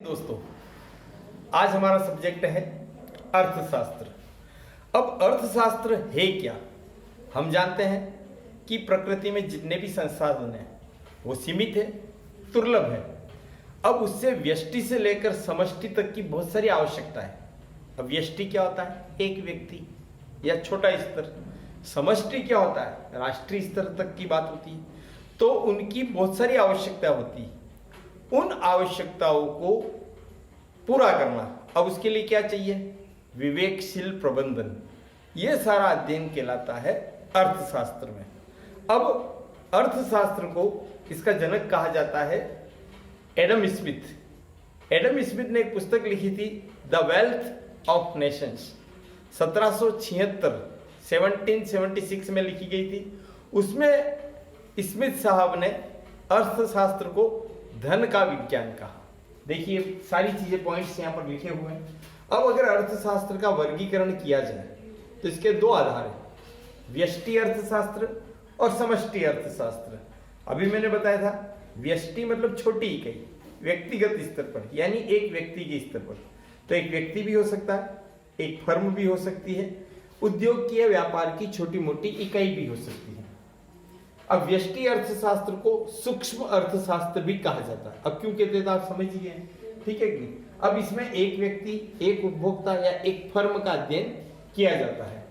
दोस्तों, आज हमारा सब्जेक्ट है अर्थशास्त्र। अब अर्थशास्त्र है क्या? हम जानते हैं कि प्रकृति में जितने भी संसाधन हैं वो सीमित है, दुर्लभ है। अब उससे व्यष्टि से लेकर समष्टि तक की बहुत सारी आवश्यकता है। अब व्यष्टि क्या होता है? एक व्यक्ति या छोटा स्तर। समष्टि क्या होता है? राष्ट्रीय स्तर तक की बात होती है। तो उनकी बहुत सारी आवश्यकता होती है। उन आवश्यकताओं को पूरा करना, अब उसके लिए क्या चाहिए? विवेकशील प्रबंधन। यह सारा अध्ययन कहलाता है अर्थशास्त्र में। अब अर्थशास्त्र को इसका जनक कहा जाता है एडम स्मिथ। एडम स्मिथ ने एक पुस्तक लिखी थी, द वेल्थ ऑफ नेशंस। 1776 में लिखी गई थी। उसमें स्मिथ साहब ने अर्थशास्त्र को धन का विज्ञान कहा। देखिए सारी चीजें, पॉइंट्स यहाँ पर लिखे हुए हैं। अब अगर अर्थशास्त्र का वर्गीकरण किया जाए तो इसके दो आधार हैं, व्यष्टि अर्थशास्त्र और समष्टि अर्थशास्त्र। अभी मैंने बताया था व्यष्टि मतलब छोटी इकाई, व्यक्तिगत स्तर पर, यानी एक व्यक्ति के स्तर पर। तो एक व्यक्ति भी हो सकता है, एक फर्म भी हो सकती है, उद्योग की या व्यापार की छोटी मोटी इकाई भी हो सकती है। अब व्यष्टि अर्थशास्त्र को सूक्ष्म अर्थशास्त्र भी कहा जाता है। अब क्यों कहते हैं तो आप समझ गए हैं, ठीक है कि नहीं? अब इसमें एक व्यक्ति, एक उपभोक्ता या एक फर्म का अध्ययन किया जाता है।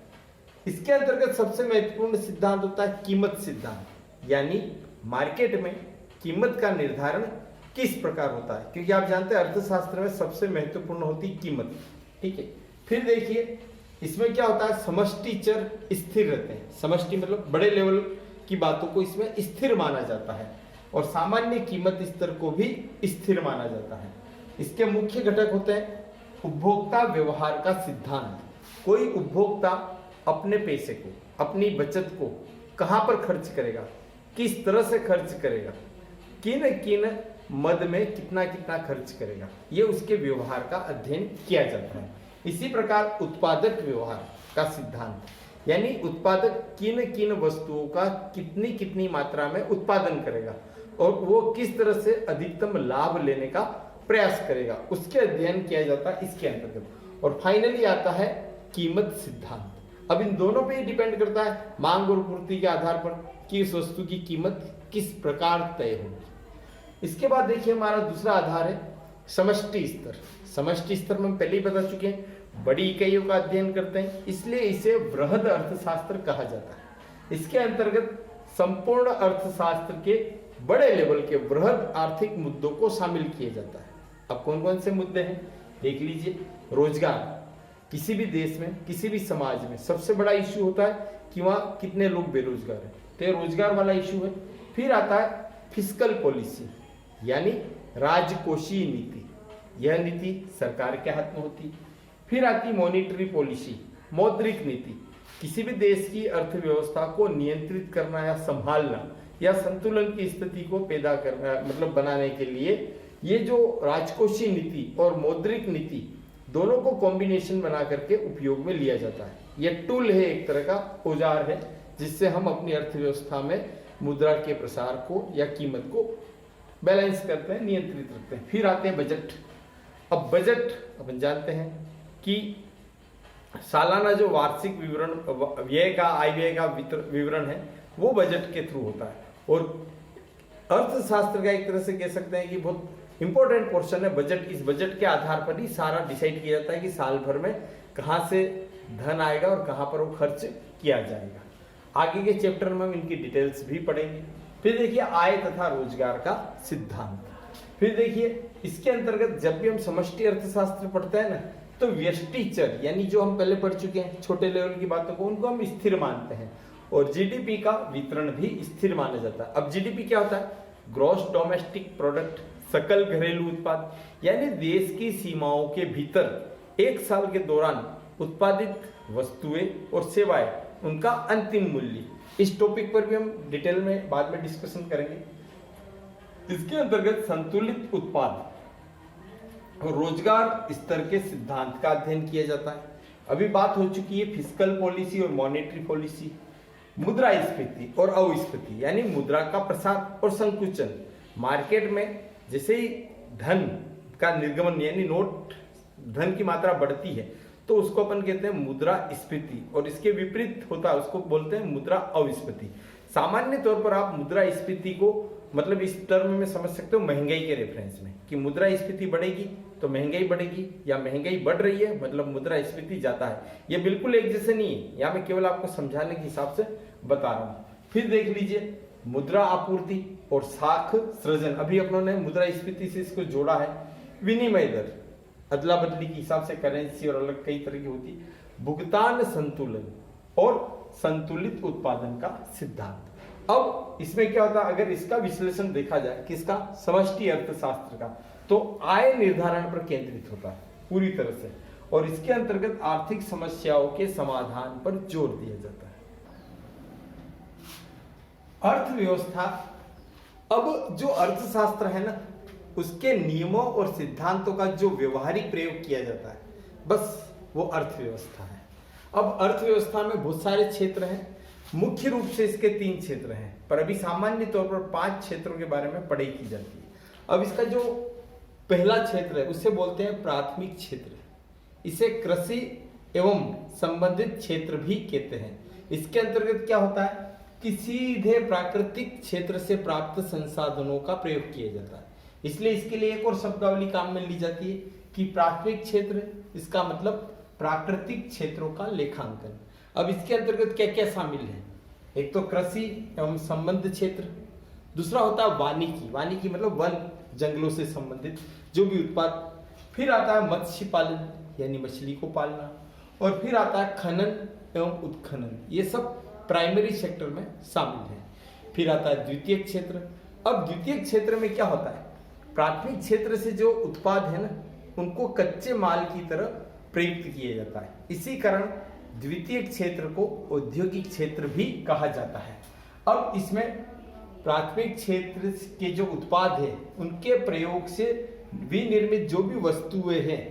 इसके अंतर्गत सबसे महत्वपूर्ण सिद्धांत होता है कीमत सिद्धांत, यानी मार्केट में कीमत का निर्धारण किस प्रकार होता है। क्योंकि आप जानते हैं अर्थशास्त्र में सबसे महत्वपूर्ण होती कीमत, ठीक है। फिर देखिए इसमें क्या होता है, समष्टि चर स्थिर रहते हैं। समष्टि मतलब बड़े लेवल की बातों को इसमें स्थिर माना जाता है, और सामान्य कीमत स्तर को भी स्थिर माना जाता है। इसके मुख्य घटक होते हैं उपभोक्ता व्यवहार का सिद्धांत। कोई उपभोक्ता अपने पैसे को, अपनी बचत को कहां पर खर्च करेगा, किस तरह से खर्च करेगा, किन किन मद में कितना कितना खर्च करेगा, ये उसके व्यवहार का अध्ययन किया जाता है। इसी प्रकार उत्पादक व्यवहार का सिद्धांत, यानी उत्पादक किन किन वस्तुओं का कितनी कितनी मात्रा में उत्पादन करेगा और वो किस तरह से अधिकतम लाभ लेने का प्रयास करेगा, उसके अध्ययन किया जाता है इसके अंतर्गत। और फाइनली आता है कीमत सिद्धांत। अब इन दोनों पे ही डिपेंड करता है, मांग और पूर्ति के आधार पर, कि इस वस्तु की कीमत किस प्रकार तय होगी। इसके बाद देखिए हमारा दूसरा आधार है समष्टि स्तर। समष्टि स्तर में हम पहले ही बता चुके हैं, बड़ी इकाइयों का अध्ययन करते हैं, इसलिए इसे वृहद अर्थशास्त्र कहा जाता है। इसके अंतर्गत संपूर्ण अर्थशास्त्र के बड़े लेवल के वृहद आर्थिक मुद्दों को शामिल किया जाता है। अब कौन कौन से मुद्दे हैं देख लीजिए। रोजगार, किसी भी देश में, किसी भी समाज में सबसे बड़ा इश्यू होता है कि वहाँ कितने लोग बेरोजगार हैं, तो ये रोजगार वाला इश्यू है। फिर आता है फिस्कल पॉलिसी, यानी राजकोषीय नीति। यह नीति सरकार के हाथ में होती है। फिर आती मॉनिटरी पॉलिसी, मौद्रिक नीति। किसी भी देश की अर्थव्यवस्था को नियंत्रित करना या संभालना या संतुलन की स्थिति को पैदा करना, मतलब बनाने के लिए ये जो राजकोषीय नीति और मौद्रिक नीति दोनों को कॉम्बिनेशन बना करके उपयोग में लिया जाता है। यह टूल है, एक तरह का औजार है, जिससे हम अपनी अर्थव्यवस्था में मुद्रा के प्रसार को या कीमत को बैलेंस करते हैं, नियंत्रित रखते हैं। फिर आते हैं बजट। अब बजट अपन जानते हैं कि सालाना जो वार्षिक विवरण, व्यय का, आय व्यय का विवरण है, वो बजट के थ्रू होता है। और अर्थशास्त्र का एक तरह से कह सकते हैं कि बहुत इंपॉर्टेंट पोर्शन है बजट। इस बजट के आधार पर ही सारा डिसाइड किया जाता है कि साल भर में कहाँ से धन आएगा और कहाँ पर वो खर्च किया जाएगा। आगे के चैप्टर में हम इनकी डिटेल्स भी पढ़ेंगे। फिर देखिए आय तथा रोजगार का सिद्धांत। फिर देखिए इसके अंतर्गत जब भी हम समष्टि अर्थशास्त्र पढ़ते हैं ना, तो व्यष्टि चर, यानी जो हम पहले पढ़ चुके हैं छोटे लेवल की बातों को, उनको हम स्थिर मानते हैं। और जीडीपी का वितरण भी स्थिर माना जाता है। अब जीडीपी क्या होता है? ग्रॉस डोमेस्टिक प्रोडक्ट, सकल घरेलू उत्पाद, यानी देश की सीमाओं के भीतर एक साल के दौरान उत्पादित वस्तुएं और सेवाएं, उनका अंतिम मूल्य। इस टॉपिक पर भी हम डिटेल में बाद में डिस्कशन करेंगे। इसके अंतर्गत संतुलित उत्पाद और रोजगार स्तर के सिद्धांत का अध्ययन किया जाता है। अभी बात हो चुकी है फिस्कल पॉलिसी और मॉनेटरी पॉलिसी। मुद्रास्फीति और अस्फीति, यानी मुद्रा का प्रसार और संकुचन। मार्केट में जैसे ही धन का निर्गमन यानी नोट धन की मात्रा बढ़ती है तो उसको अपन कहते हैं मुद्रास्फीति, और इसके विपरीत होता है उसको बोलते हैं मुद्रा अविस्फीति। सामान्य तौर पर आप मुद्रास्फीति को मतलब इस टर्म में समझ सकते हो महंगाई के रेफरेंस में, कि मुद्रास्फीति बढ़ेगी तो महंगाई बढ़ेगी, या महंगाई बढ़ रही है मतलब मुद्रास्फीति जाता है। ये बिल्कुल एक जैसे नहीं है, यहाँ मैं केवल आपको समझाने के हिसाब से बता रहा हूँ। फिर देख लीजिए मुद्रा आपूर्ति और साख सृजन, अभी अपनों ने मुद्रास्फीति से इसको जोड़ा है। विनिमय दर, अदला बदली के हिसाब से करेंसी और अलग कई तरह की होती। भुगतान संतुलन और संतुलित उत्पादन का सिद्धांत। अब इसमें क्या होता है, अगर इसका विश्लेषण देखा जाए किसका, समष्टि अर्थशास्त्र का, तो आय निर्धारण पर केंद्रित होता है पूरी तरह से, और इसके अंतर्गत आर्थिक समस्याओं के समाधान पर जोर दिया जाता है। अर्थव्यवस्था, अब जो अर्थशास्त्र है ना उसके नियमों और सिद्धांतों का जो व्यवहारिक प्रयोग किया जाता है बस वो अर्थव्यवस्था है। अब अर्थव्यवस्था में बहुत सारे क्षेत्र हैं, मुख्य रूप से इसके 3 क्षेत्र हैं, पर अभी सामान्य तौर पर 5 क्षेत्रों के बारे में पढ़ाई की जाती है। अब इसका जो पहला क्षेत्र है उसे बोलते हैं प्राथमिक क्षेत्र, इसे कृषि एवं संबंधित क्षेत्र भी कहते हैं। इसके अंतर्गत क्या होता है कि सीधे प्राकृतिक क्षेत्र से प्राप्त संसाधनों का प्रयोग किया जाता है, इसलिए इसके लिए एक और शब्दावली काम में ली जाती है कि प्राथमिक क्षेत्र, इसका मतलब प्राकृतिक क्षेत्रों का लेखांकन। अब इसके अंतर्गत क्या क्या शामिल है, एक तो कृषि एवं संबंध क्षेत्र, दूसरा होता है वानिकी, वानिकी मतलब वन जंगलों से संबंधित जो भी उत्पाद, फिर आता है मत्स्य पालन यानी मछली को पालना, और फिर आता है खनन एवं उत्खनन, ये सब प्राइमरी सेक्टर में शामिल है। फिर आता है द्वितीय क्षेत्र। अब द्वितीय क्षेत्र में क्या होता है, प्राथमिक क्षेत्र से जो उत्पाद है ना उनको कच्चे माल की तरह प्रयुक्त किया जाता है, इसी कारण द्वितीय क्षेत्र को औद्योगिक क्षेत्र भी कहा जाता है। अब इसमें प्राथमिक क्षेत्र के जो उत्पाद है उनके प्रयोग से विनिर्मित जो भी वस्तुएं हैं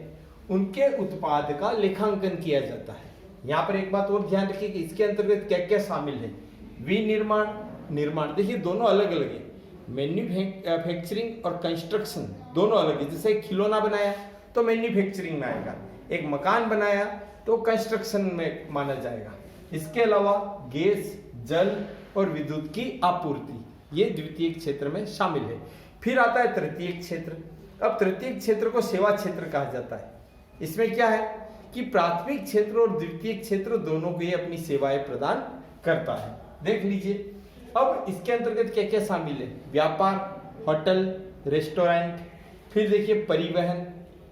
उनके उत्पाद का लेखांकन किया जाता है। यहाँ पर एक बात और ध्यान रखिए कि इसके अंतर्गत क्या क्या शामिल है, विनिर्माण, निर्माण, देखिए दोनों अलग अलग है, मैन्युफैक्चरिंग और कंस्ट्रक्शन दोनों अलग है। जैसे खिलौना बनाया तो मैन्युफैक्चरिंग में आएगा, एक मकान बनाया तो कंस्ट्रक्शन में माना जाएगा। इसके अलावा गैस, जल और विद्युत की आपूर्ति, ये द्वितीय क्षेत्र में शामिल है। फिर आता है तृतीय क्षेत्र। अब तृतीय क्षेत्र को सेवा क्षेत्र कहा जाता है। इसमें क्या है कि प्राथमिक क्षेत्र और द्वितीय क्षेत्र दोनों को ये अपनी सेवाएं प्रदान करता है। देख लीजिए अब इसके अंतर्गत क्या क्या शामिल है, व्यापार, होटल, रेस्टोरेंट, फिर देखिए परिवहन,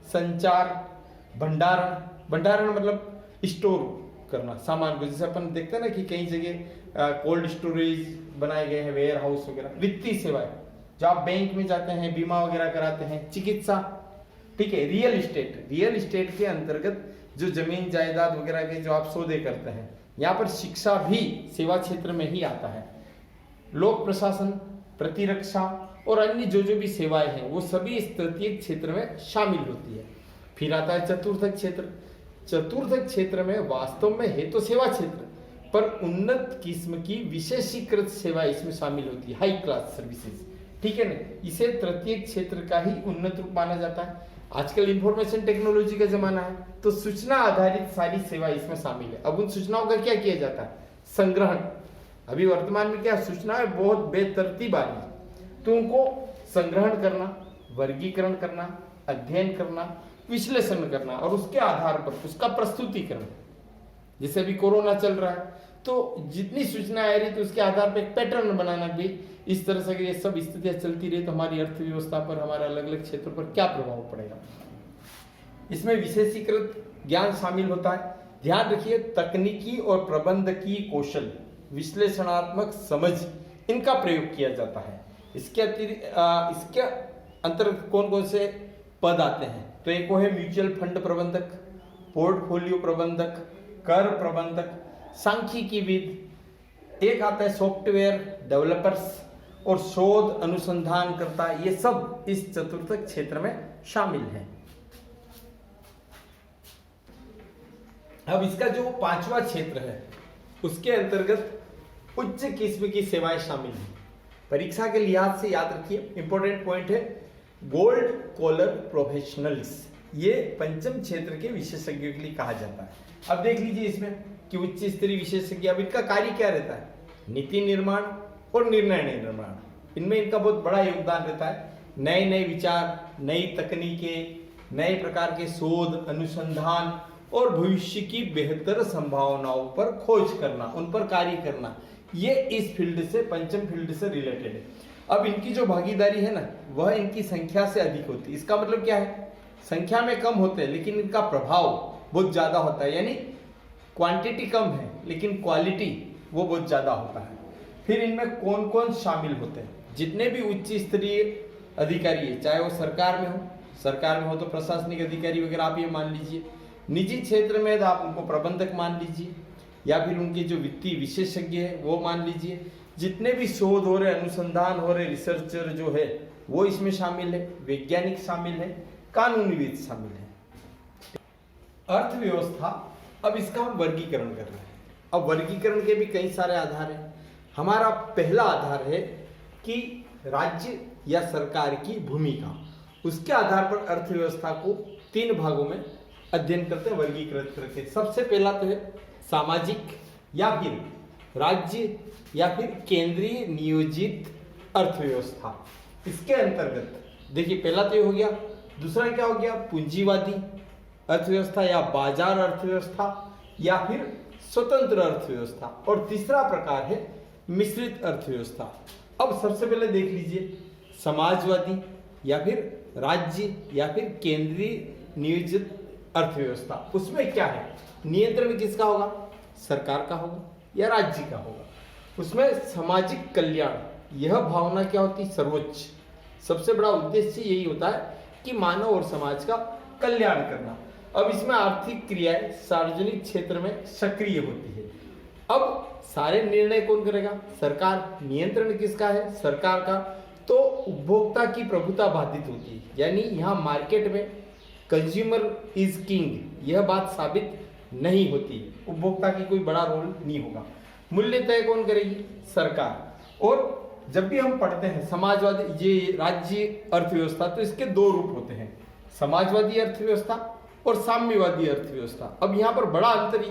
संचार, भंडारण, भंडारण मतलब स्टोर करना सामान को, जैसे अपन देखते हैं ना कि कई जगह कोल्ड स्टोरेज बनाए गए हैं, वेयर हाउस वगैरह, वित्तीय सेवाएं जो आप बैंक में जाते हैं, बीमा वगैरह कराते हैं, चिकित्सा, ठीक है, रियल एस्टेट, रियल एस्टेट के अंतर्गत जो जमीन जायदाद वगैरह के जो आप सौदे करते हैं, यहाँ पर शिक्षा भी सेवा क्षेत्र में ही आता है, लोक प्रशासन, प्रतिरक्षा और अन्य जो जो भी सेवाएं हैं वो सभी इस तृतीय क्षेत्र में शामिल होती है। फिर आता है चतुर्थ क्षेत्र। चतुर्थ क्षेत्र में वास्तव में है तो सेवा क्षेत्र, पर उन्नत किस्म की विशेषीकृत सेवा इसमें शामिल होती है, हाई क्लास सर्विसेज, ठीक है ना, इसे तृतीय क्षेत्र का ही उन्नत रूप माना जाता है। आजकल इंफॉर्मेशन टेक्नोलॉजी का जमाना है तो सूचना आधारित सारी सेवा इसमें शामिल है। अब उन सूचनाओं का क्या किया जाता है, संग्रहण, अभी वर्तमान में क्या सूचनाएं बहुत बेतरतीब आ रही है तो उनको संग्रहण करना, वर्गीकरण करना, अध्ययन करना, विश्लेषण करना और उसके आधार पर उसका प्रस्तुतिकरण, जैसे अभी कोरोना चल रहा है तो जितनी सूचनाएं आ रही थी उसके आधार पर एक पैटर्न बनाना भी, इस तरह से ये सब स्थितियां चलती रही तो हमारी अर्थव्यवस्था पर, हमारे अलग अलग क्षेत्रों पर क्या प्रभाव पड़ेगा। इसमें विशेषीकृत ज्ञान शामिल होता है। ध्यान रखिए तकनीकी और प्रबंधकीय कौशल, विश्लेषणात्मक समझ, इनका प्रयोग किया जाता है। इसके इसके अंतर्गत कौन कौन से पद आते हैं, तो एक वो है म्यूचुअल फंड प्रबंधक, पोर्टफोलियो प्रबंधक, कर प्रबंधक, सांख्यिकीविद, एक आता है सॉफ्टवेयर डेवलपर्स और शोध अनुसंधानकर्ता, ये सब इस चतुर्थ क्षेत्र में शामिल हैं। अब इसका जो 5वां क्षेत्र है उसके अंतर्गत उच्च किस्म की सेवाएं शामिल हैं। परीक्षा के लिहाज से याद रखिए, इंपॉर्टेंट पॉइंट है, गोल्ड कॉलर प्रोफेशनल्स, ये पंचम क्षेत्र के विशेषज्ञों के लिए कहा जाता है। अब देख लीजिए इसमें कि उच्च स्तरीय विशेषज्ञ, अब इनका कार्य क्या रहता है? नीति निर्माण और निर्णय निर्माण, इनमें इनका बहुत बड़ा योगदान रहता है। नए नए विचार, नई तकनीकें, नए प्रकार के शोध, अनुसंधान और भविष्य की बेहतर संभावनाओं पर खोज करना, उन पर कार्य करना, ये इस फील्ड से, पंचम फील्ड से रिलेटेड है। अब इनकी जो भागीदारी है ना, वह इनकी संख्या से अधिक होती है। इसका मतलब क्या है? संख्या में कम होते हैं लेकिन इनका प्रभाव बहुत ज्यादा होता है, यानी क्वांटिटी कम है लेकिन क्वालिटी वो बहुत ज्यादा होता है। फिर इनमें कौन कौन शामिल होते हैं? जितने भी उच्च स्तरीय अधिकारी है, चाहे वो सरकार में हो तो प्रशासनिक अधिकारी वगैरह आप ये मान लीजिए, निजी क्षेत्र में तो आप उनको प्रबंधक मान लीजिए, या फिर उनके जो वित्तीय विशेषज्ञ है वो मान लीजिए। जितने भी शोध हो रहे, अनुसंधान हो रहे, रिसर्चर जो है वो इसमें शामिल है, वैज्ञानिक शामिल है, कानूनीविद शामिल है। अर्थव्यवस्था, अब इसका हम वर्गीकरण कर रहे हैं। अब वर्गीकरण के भी कई सारे आधार हैं। हमारा पहला आधार है कि राज्य या सरकार की भूमिका, उसके आधार पर अर्थव्यवस्था को 3 भागों में अध्ययन करते हैं, वर्गीकृत करते हैं। सबसे पहला तो है सामाजिक या फिर राज्य या फिर केंद्रीय नियोजित अर्थव्यवस्था। इसके अंतर्गत देखिए, पहला तो ये हो गया। दूसरा क्या हो गया? पूंजीवादी अर्थव्यवस्था या बाजार अर्थव्यवस्था या फिर स्वतंत्र अर्थव्यवस्था। और तीसरा प्रकार है मिश्रित अर्थव्यवस्था। अब सबसे पहले देख लीजिए, समाजवादी या फिर राज्य या फिर केंद्रीय नियोजित अर्थव्यवस्था। उसमें क्या है? नियंत्रण किसका होगा? सरकार का होगा या राज्य का होगा। उसमें सामाजिक कल्याण, यह भावना क्या होती? सर्वोच्च, सबसे बड़ा उद्देश्य यही होता है कि मानव और समाज का कल्याण करना। अब इसमें आर्थिक क्रियाएं सार्वजनिक क्षेत्र में सक्रिय होती है। अब सारे निर्णय कौन करेगा? सरकार। नियंत्रण किसका है? सरकार का। तो उपभोक्ता की प्रभुता बाधित होती है, यानी यहाँ मार्केट में कंज्यूमर इज किंग, यह बात साबित नहीं होती। उपभोक्ता की कोई बड़ा रोल नहीं होगा। मूल्य तय कौन करेगी? सरकार। और जब भी हम पढ़ते हैं समाजवादी, ये राज्य अर्थव्यवस्था, तो इसके 2 रूप होते हैं, समाजवादी अर्थव्यवस्था और साम्यवादी अर्थव्यवस्था। अब यहाँ पर बड़ा अंतर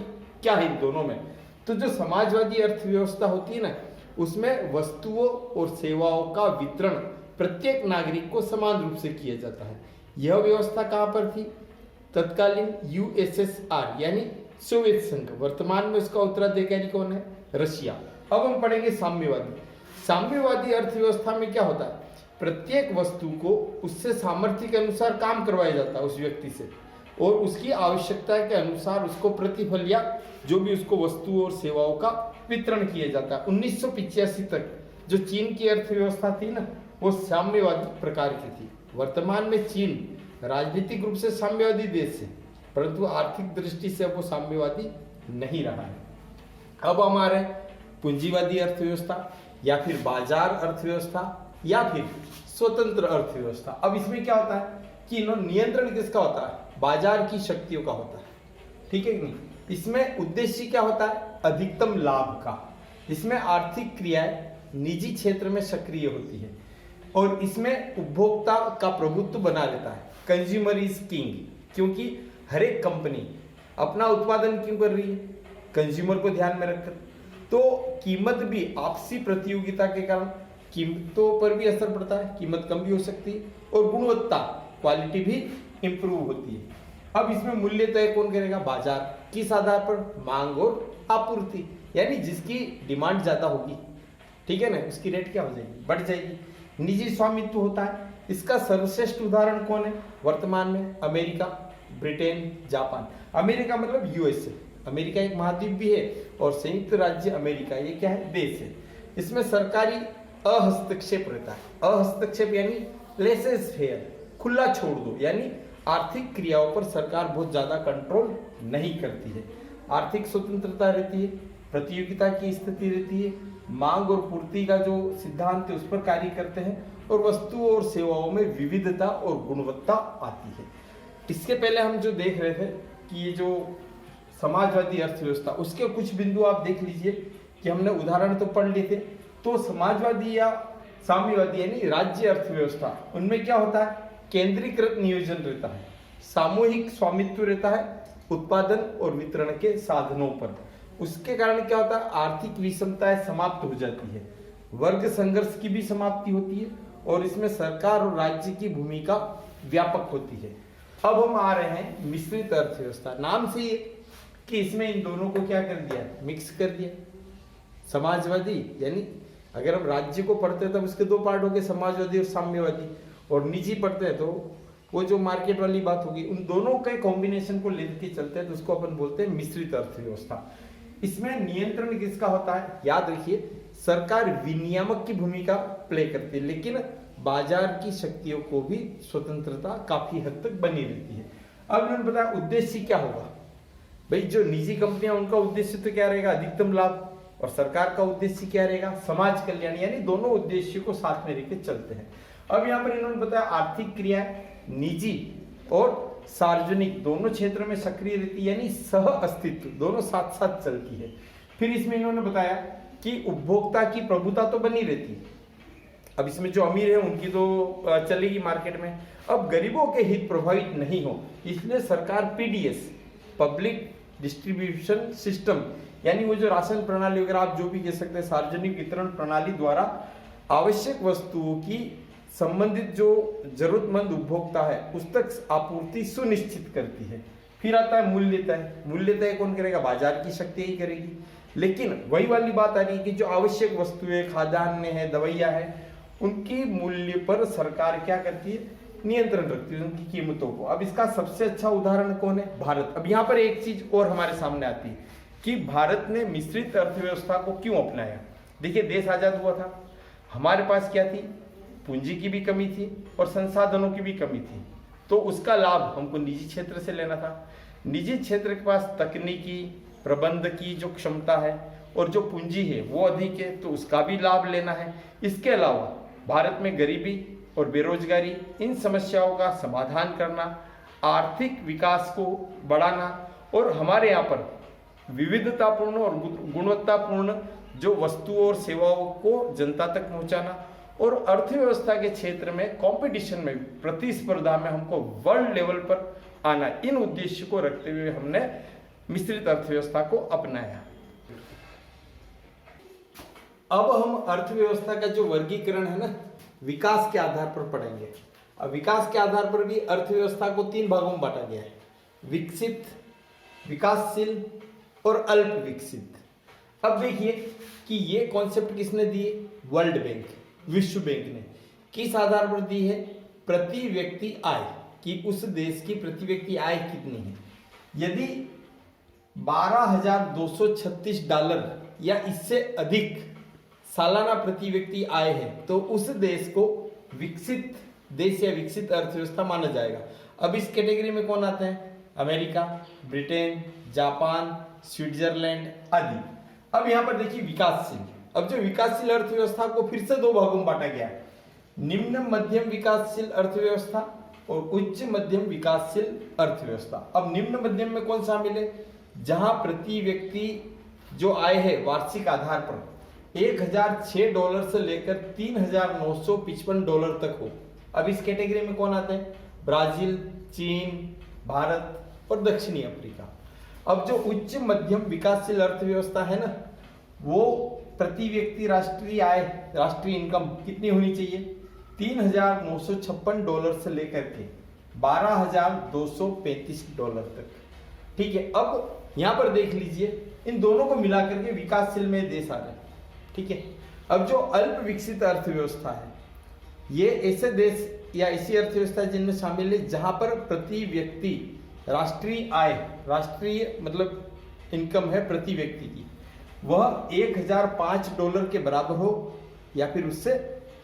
क्या है इन दोनों में? तो जो समाजवादी अर्थव्यवस्था होती है ना, उसमें वस्तुओं और सेवाओं का वितरण प्रत्येक नागरिक को समान रूप से किया जाता है। यह व्यवस्था कहाँ पर थी? तत्कालीन यूएसएसआर यानी सोवियत संघ। वर्तमान में उसका उत्तराधिकारी कौन है? रशिया। अब हम पढ़ेंगे साम्यवादी। साम्यवादी अर्थव्यवस्था में क्या होता है? प्रत्येक वस्तु को उससे सामर्थ्य के अनुसार काम करवाया जाता है उस व्यक्ति से, और उसकी आवश्यकता के अनुसार उसको प्रतिफल या जो भी उसको वस्तुओं और सेवाओं का वितरण किया जाता है। 1985 तक जो चीन की अर्थव्यवस्था थी ना, वो साम्यवादी प्रकार की थी। वर्तमान में चीन राजनीतिक रूप से साम्यवादी देश है, परंतु आर्थिक दृष्टि से वो साम्यवादी नहीं रहा है। अब हमारे पूंजीवादी अर्थव्यवस्था या फिर बाजार अर्थव्यवस्था या फिर स्वतंत्र अर्थव्यवस्था। अब इसमें क्या होता है कि नियंत्रण किसका होता है? बाजार की शक्तियों का होता है, ठीक है कि नहीं? इसमें उद्देश्य क्या होता है? अधिकतम लाभ का। इसमें आर्थिक क्रियाएं निजी क्षेत्र में सक्रिय होती है और इसमें उपभोक्ता का प्रभुत्व बना लेता है। कंज्यूमर इज किंग, क्योंकि हर एक कंपनी अपना उत्पादन क्यों कर रही है? कंज्यूमर को ध्यान में रखकर। तो कीमत भी आपसी प्रतियोगिता के कारण कीमतों पर भी असर पड़ता है, कीमत कम भी हो सकती है और गुणवत्ता, क्वालिटी भी इंप्रूव होती है। अब इसमें मूल्य तय कौन करेगा? बाजार। किस आधार पर? मांग और आपूर्ति, यानी जिसकी डिमांड ज्यादा होगी, ठीक है ना, उसकी रेट क्या हो जाएगी? बढ़ जाएगी। निजी स्वामित्व होता है। इसका सर्वश्रेष्ठ उदाहरण कौन है वर्तमान में? America, Britain, Japan. अमेरिका मतलब यूएसए। अमेरिका एक महाद्वीप भी है और संयुक्त राज्य अमेरिका ये क्या है? देश है। इसमें सरकारी अहस्तक्षेप रहता है। अहस्तक्षेप यानी लेसेस फेयर, खुला छोड़ दो, यानी आर्थिक क्रियाओं पर सरकार बहुत ज्यादा कंट्रोल नहीं करती है। आर्थिक स्वतंत्रता रहती है, प्रतियोगिता की स्थिति रहती है, मांग और पूर्ति का जो सिद्धांत है उस पर कार्य करते हैं और वस्तुओं और सेवाओं में विविधता और गुणवत्ता आती है। इसके पहले हम जो देख रहे थे कि ये जो समाजवादी अर्थव्यवस्था, उसके कुछ बिंदु आप देख लीजिए कि हमने उदाहरण तो पढ़ लिए थे। तो समाजवादी या साम्यवादी यानी राज्य अर्थव्यवस्था, उनमें क्या होता है? केंद्रीकृत नियोजन रहता है, सामूहिक स्वामित्व रहता है उत्पादन और वितरण के साधनों पर। उसके कारण क्या होता है, आर्थिक विषमताएं समाप्त हो जाती है, वर्ग संघर्ष की भी समाप्ति होती है और इसमें सरकार और राज्य की भूमिका व्यापक होती है। अब हम आ रहे हैं मिश्रित अर्थव्यवस्था। नाम से ये कि इसमें इन दोनों को क्या कर दिया, मिक्स कर दिया। समाजवादी यानी अगर हम राज्य को पढ़ते हैं तब उसके दो पार्ट हो गए, समाजवादी और साम्यवादी, और निजी पढ़ते हैं तो वो जो मार्केट वाली बात होगी, उन दोनों के कॉम्बिनेशन को लेकर चलते हैं तो उसको अपन बोलते हैं मिश्रित अर्थव्यवस्था। इसमें नियंत्रण किसका होता है, याद रखिए सरकार विनियामक की भूमिका प्ले करती है, लेकिन बाजार की शक्तियों को भी स्वतंत्रता काफी हद तक बनी रहती है। अब मैंने बताया उद्देश्य क्या होगा, भाई जो निजी कंपनियां उनका उद्देश्य तो क्या रहेगा, अधिकतम लाभ, और सरकार का उद्देश्य क्या रहेगा, समाज कल्याण, यानी दोनों उद्देश्य को साथ में लेकर चलते हैं। अब यहाँ पर इन्होंने बताया आर्थिक क्रियाएं निजी और सार्वजनिक दोनों क्षेत्रों में सक्रिय रहती है, यानी सह अस्तित्व दोनों साथ साथ चलती है। फिर इसमें इन्होंने बताया कि उपभोक्ता की प्रभुता तो बनी रहती है, अब इसमें जो अमीर है उनकी तो चलेगी मार्केट में, अब गरीबों के हित प्रभावित नहीं हो, इसलिए सरकार पीडीएस पब्लिक डिस्ट्रीब्यूशन सिस्टम, यानी वो जो राशन प्रणाली वगैरह आप जो भी कह सकते हैं, सार्वजनिक वितरण प्रणाली द्वारा आवश्यक वस्तुओं की संबंधित जो जरूरतमंद उपभोक्ता है उस तक आपूर्ति सुनिश्चित करती है। फिर आता है मूल्य तय। मूल्य तय कौन करेगा, बाजार की शक्ति ही करेगी। लेकिन वही वाली बात आ रही है कि जो आवश्यक वस्तुएं, खाद्यान्न है, दवाइयां है, उनकी मूल्य पर सरकार क्या करती है, नियंत्रण रखती है उनकी कीमतों को। अब इसका सबसे अच्छा उदाहरण कौन है, भारत। अब यहाँ पर एक चीज और हमारे सामने आती है कि भारत ने मिश्रित अर्थव्यवस्था को क्यों अपनाया। देखिए देश आजाद हुआ था, हमारे पास क्या थी, पूंजी की भी कमी थी और संसाधनों की भी कमी थी, तो उसका लाभ हमको निजी क्षेत्र से लेना था। निजी क्षेत्र के पास तकनीकी प्रबंध की जो क्षमता है और जो पूंजी है वो अधिक है, तो उसका भी लाभ लेना है। इसके अलावा भारत में गरीबी और बेरोजगारी, इन समस्याओं का समाधान करना, आर्थिक विकास को बढ़ाना और हमारे यहाँ पर विविधतापूर्ण और गुणवत्तापूर्ण जो वस्तुओं और सेवाओं को जनता तक पहुंचाना और अर्थव्यवस्था के क्षेत्र में कंपटीशन में, प्रतिस्पर्धा में हमको वर्ल्ड लेवल पर आना, इन उद्देश्य को रखते हुए हमने मिश्रित अर्थव्यवस्था को अपनाया। अब हम अर्थव्यवस्था का जो वर्गीकरण है ना, विकास के आधार पर पढ़ेंगे। अब विकास के आधार पर भी अर्थव्यवस्था को 3 भागों में बांटा गया है, विकसित, विकासशील और अल्प विकसित। अब देखिए कि ये कॉन्सेप्ट किसने दिए, वर्ल्ड बैंक, विश्व बैंक ने। किस आधार पर दी है, प्रति व्यक्ति आय, कि उस देश की प्रति व्यक्ति आय कितनी है। यदि $12,236 या इससे अधिक सालाना प्रति व्यक्ति आय है तो उस देश को विकसित देश या विकसित अर्थव्यवस्था माना जाएगा। अब इस कैटेगरी में कौन आते हैं, अमेरिका, ब्रिटेन, जापान, स्विट्जरलैंड आदि। अब यहाँ पर देखिए विकासशील। अब जो विकासशील अर्थव्यवस्था को फिर से 2 भागों में बांटा गया है, निम्न मध्यम विकासशील अर्थव्यवस्था और उच्च मध्यम विकासशील अर्थव्यवस्था। अब निम्न मध्यम में कौन शामिल है, जहां प्रति व्यक्ति जो आय है वार्षिक आधार पर $1,006 से लेकर $3,955 तक हो। अब इस कैटेगरी में कौन आते हैं, ब्राजील, चीन, भारत और दक्षिणी अफ्रीका। अब जो उच्च मध्यम विकासशील अर्थव्यवस्था है ना, वो प्रति व्यक्ति राष्ट्रीय आय, राष्ट्रीय इनकम कितनी होनी चाहिए, $3,956 से लेकर के $12,235 तक। ठीक है, अब यहां पर देख लीजिए इन दोनों को मिलाकर के विकासशील में देश आ रहे। ठीक है, अब जो अल्प विकसित अर्थव्यवस्था है, ये ऐसे देश या ऐसी अर्थव्यवस्था जिनमें शामिल है जहां पर प्रति व्यक्ति राष्ट्रीय आय, राष्ट्रीय मतलब इनकम है प्रति व्यक्ति की, वह $1,005 के बराबर हो या फिर उससे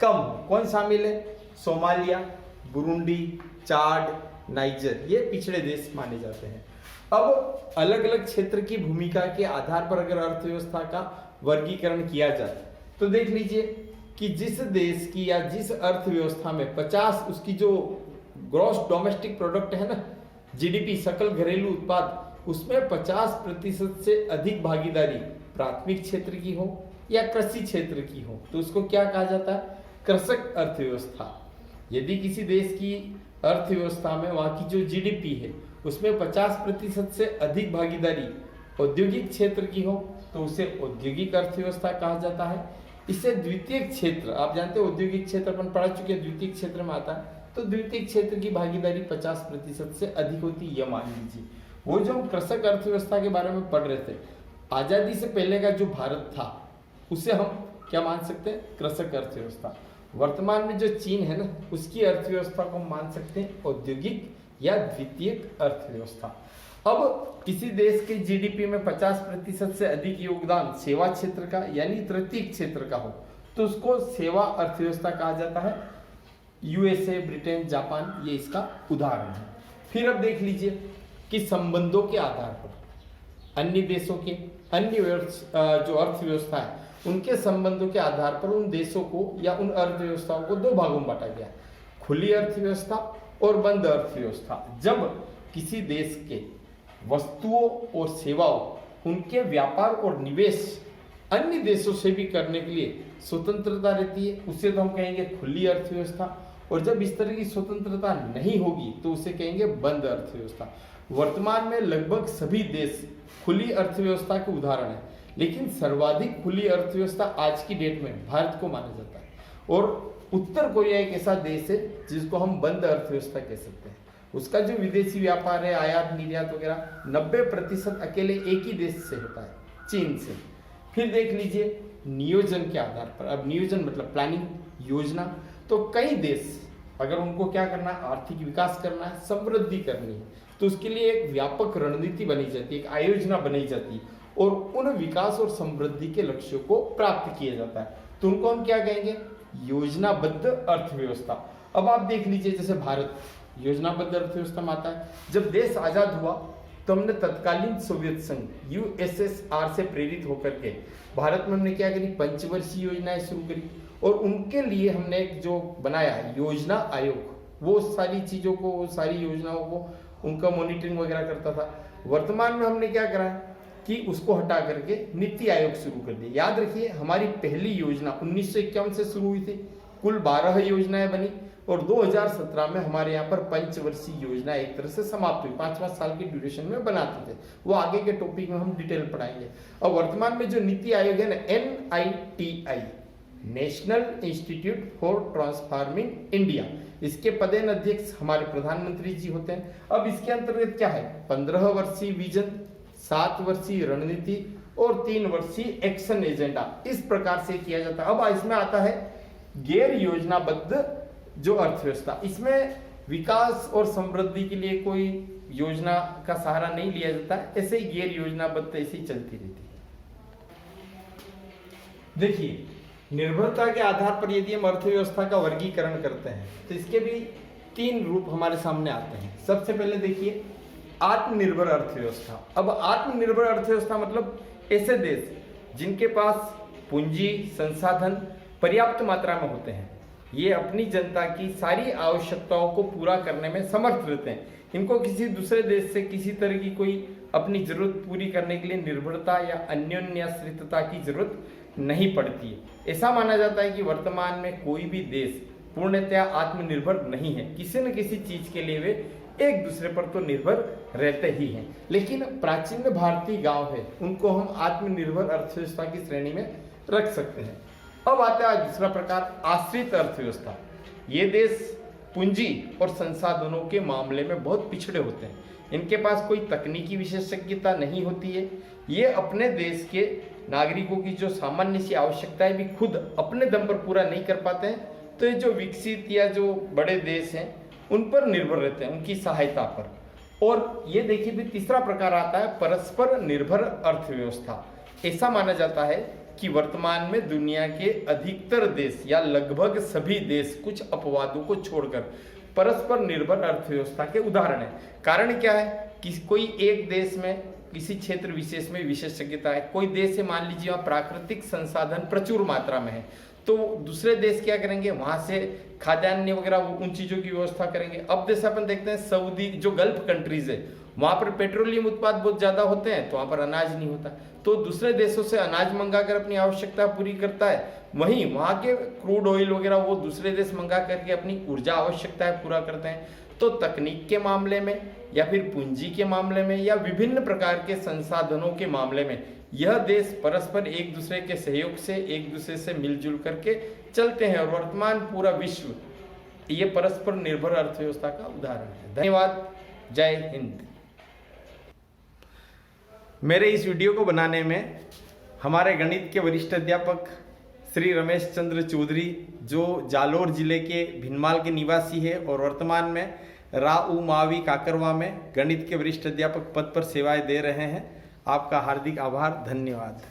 कम हो। कौन शामिल है, सोमालिया, बुरुंडी, चाड, नाइजर, ये पिछड़े देश माने जाते हैं। अब अलग अलग क्षेत्र की भूमिका के आधार पर अगर अर्थव्यवस्था का वर्गीकरण किया जाए तो देख लीजिए कि जिस देश की या जिस अर्थव्यवस्था में 50 उसकी जो ग्रॉस डोमेस्टिक प्रोडक्ट है ना, जीडीपी, सकल घरेलू उत्पाद, उसमें 50% से अधिक भागीदारी प्राथमिक क्षेत्र की हो या कृषि क्षेत्र की हो तो उसको क्या कहा जाता है, कृषक अर्थव्यवस्था। यदि किसी देश की अर्थव्यवस्था में वहाँ की जो जीडीपी है उसमें 50% से अधिक भागीदारी औद्योगिक क्षेत्र की हो तो उसे औद्योगिक अर्थव्यवस्था कहा जाता है। इसे द्वितीय क्षेत्र, आप जानते हैं औद्योगिक क्षेत्र अपन पढ़ा चुके हैं, द्वितीय क्षेत्र में आता है, तो द्वितीय क्षेत्र की भागीदारी 50% से अधिक होती है, यह मान लीजिए। वो जो हम कृषक अर्थव्यवस्था के बारे में पढ़ रहे थे, आजादी से पहले का जो भारत था उसे हम क्या मान सकते हैं, कृषक अर्थव्यवस्था। वर्तमान में जो चीन है ना, उसकी अर्थव्यवस्था को मान सकते हैं औद्योगिक या द्वितीय अर्थव्यवस्था। अब किसी देश के जीडीपी में 50% से अधिक योगदान सेवा क्षेत्र का यानी तृतीय क्षेत्र का हो तो उसको सेवा अर्थव्यवस्था कहा जाता है। यूएसए, ब्रिटेन, जापान ये इसका उदाहरण है। फिर अब देख लीजिए कि संबंधों के आधार पर अन्य देशों के अन्य जो अर्थव्यवस्था है उनके संबंधों के आधार पर उन देशों को या उन अर्थव्यवस्थाओं को दो भागों में बांटा गया, खुली अर्थव्यवस्था और बंद अर्थव्यवस्था। जब किसी देश के वस्तुओं और सेवाओं उनके व्यापार और निवेश अन्य देशों से भी करने के लिए स्वतंत्रता रहती है उसे तो हम कहेंगे खुली अर्थव्यवस्था, और जब इस तरह की स्वतंत्रता नहीं होगी तो उसे कहेंगे बंद अर्थव्यवस्था। वर्तमान में लगभग सभी देश खुली अर्थव्यवस्था के उदाहरण है, लेकिन सर्वाधिक खुली अर्थव्यवस्था आज की डेट में भारत को माना जाता है, और उत्तर कोरिया एक ऐसा देश है जिसको हम बंद अर्थव्यवस्था कह सकते हैं। उसका जो विदेशी व्यापार है, आयात निर्यात वगैरह 90% अकेले एक ही देश से होता है, चीन से। फिर देख लीजिए नियोजन के आधार पर, अब नियोजन मतलब प्लानिंग, योजना, तो कई देश अगर उनको क्या करना है, आर्थिक विकास करना है, समृद्धि करनी है, तो उसके लिए एक व्यापक रणनीति बनी जाती है, एक आयोजना बनाई जाती है और उन विकास और समृद्धि के लक्ष्यों को प्राप्त किया जाता है, तो उनको हम क्या कहेंगे, योजनाबद्ध अर्थव्यवस्था। अब आप देख लीजिए जैसे भारत योजनाबद्ध अर्थव्यवस्था में आता है। जब देश आजाद हुआ तो हमने तत्कालीन सोवियत संघ यूएसएसआर से प्रेरित होकर के भारत में हमने क्या करी, पंचवर्षीय योजनाएं शुरू करी, और उनके लिए हमने एक जो बनाया योजना आयोग, वो सारी चीजों को, वो सारी योजनाओं को उनका मॉनिटरिंग वगैरह करता था। वर्तमान में हमने क्या करा कि उसको हटा करके नीति आयोग शुरू कर दिया। याद रखिए हमारी पहली योजना 1951 से शुरू हुई थी, कुल 12 योजनाएं बनी, और 2017 में हमारे यहाँ पर पंचवर्षीय योजना एक तरह से समाप्त हुई, 5-5 साल की ड्यूरेशन में बनाते थे, वो आगे के टॉपिक में हम डिटेल पढ़ाएंगे। अब वर्तमान में जो नीति आयोग है ना, NITI, national institute for transforming India, इसके पदेन अध्यक्ष हमारे प्रधानमंत्री जी होते हैं। अब इसके अंतर्गत क्या है, 15 वर्षीय विजन, 7 वर्षीय रणनीति और 3 वर्षीय एक्शन एजेंडा, इस प्रकार से किया जाता है। अब इसमें आता है गैर योजनाबद्ध जो अर्थव्यवस्था, इसमें विकास और समृद्धि के लिए कोई योजना का सहारा नहीं लिया जाता, ऐसे ही गैर योजनाबद्ध ऐसे ही चलती रहती है। देखिए निर्भरता के आधार पर यदि हम अर्थव्यवस्था का वर्गीकरण करते हैं तो इसके भी 3 रूप हमारे सामने आते हैं। सबसे पहले देखिए आत्मनिर्भर अर्थव्यवस्था। अब आत्मनिर्भर अर्थव्यवस्था मतलब ऐसे देश जिनके पास पूंजी संसाधन पर्याप्त मात्रा में होते हैं, ये अपनी जनता की सारी आवश्यकताओं को पूरा करने में समर्थ रहते हैं, इनको किसी दूसरे देश से किसी तरह की कोई अपनी जरूरत पूरी करने के लिए निर्भरता या अन्योन्याश्रितता की जरूरत नहीं पड़ती है। ऐसा माना जाता है कि वर्तमान में कोई भी देश पूर्णतया आत्मनिर्भर नहीं है, किसी न किसी चीज के लिए वे एक दूसरे पर तो निर्भर रहते ही हैं। लेकिन प्राचीन भारतीय गांव है, उनको हम आत्मनिर्भर अर्थव्यवस्था की श्रेणी में रख सकते हैं। अब आता है दूसरा प्रकार आश्रित अर्थव्यवस्था। ये देश पूंजी और संसाधनों के मामले में बहुत पिछड़े होते हैं, इनके पास कोई तकनीकी विशेषज्ञता नहीं होती है, ये अपने देश के नागरिकों की जो सामान्य सी आवश्यकताएं भी खुद अपने दम पर पूरा नहीं कर पाते हैं, तो ये जो विकसित या जो बड़े देश हैं उन पर निर्भर रहते हैं, उनकी सहायता पर। और ये देखिए भी तीसरा प्रकार आता है परस्पर निर्भर अर्थव्यवस्था। ऐसा माना जाता है कि वर्तमान में दुनिया के अधिकतर देश या लगभग सभी देश कुछ अपवादों को छोड़कर परस्पर निर्भर अर्थव्यवस्था के उदाहरण है। कारण क्या है कि कोई एक देश में किसी क्षेत्र विशेष में विशेषज्ञता है, कोई देश है मान लीजिए वहाँ प्राकृतिक संसाधन प्रचुर मात्रा में है, तो दूसरे देश क्या करेंगे, वहां से खाद्यान्न वगैरह उन चीजों की व्यवस्था करेंगे। अब जैसे अपन देखते हैं सऊदी जो गल्फ कंट्रीज है वहां पर पेट्रोलियम उत्पाद बहुत ज्यादा होते हैं, तो वहां पर अनाज नहीं होता, तो दूसरे देशों से अनाज मंगाकर अपनी आवश्यकता पूरी करता है। वहीं वहां के क्रूड ऑयल वगैरह वो दूसरे देश मंगा करके अपनी ऊर्जा आवश्यकताएं पूरा करते हैं। तो तकनीक के मामले में या फिर पूंजी के मामले में या विभिन्न प्रकार के संसाधनों के मामले में यह देश परस्पर एक दूसरे के सहयोग से एक दूसरे से मिलजुल करके चलते हैं, और वर्तमान पूरा विश्व ये परस्पर निर्भर अर्थव्यवस्था का उदाहरण है। धन्यवाद। जय हिंद। मेरे इस वीडियो को बनाने में हमारे गणित के वरिष्ठ अध्यापक श्री रमेश चंद्र चौधरी, जो जालोर जिले के भिनमाल के निवासी है और वर्तमान में राऊ मावी काकरवा में गणित के वरिष्ठ अध्यापक पद पर सेवाएं दे रहे हैं, आपका हार्दिक आभार। धन्यवाद।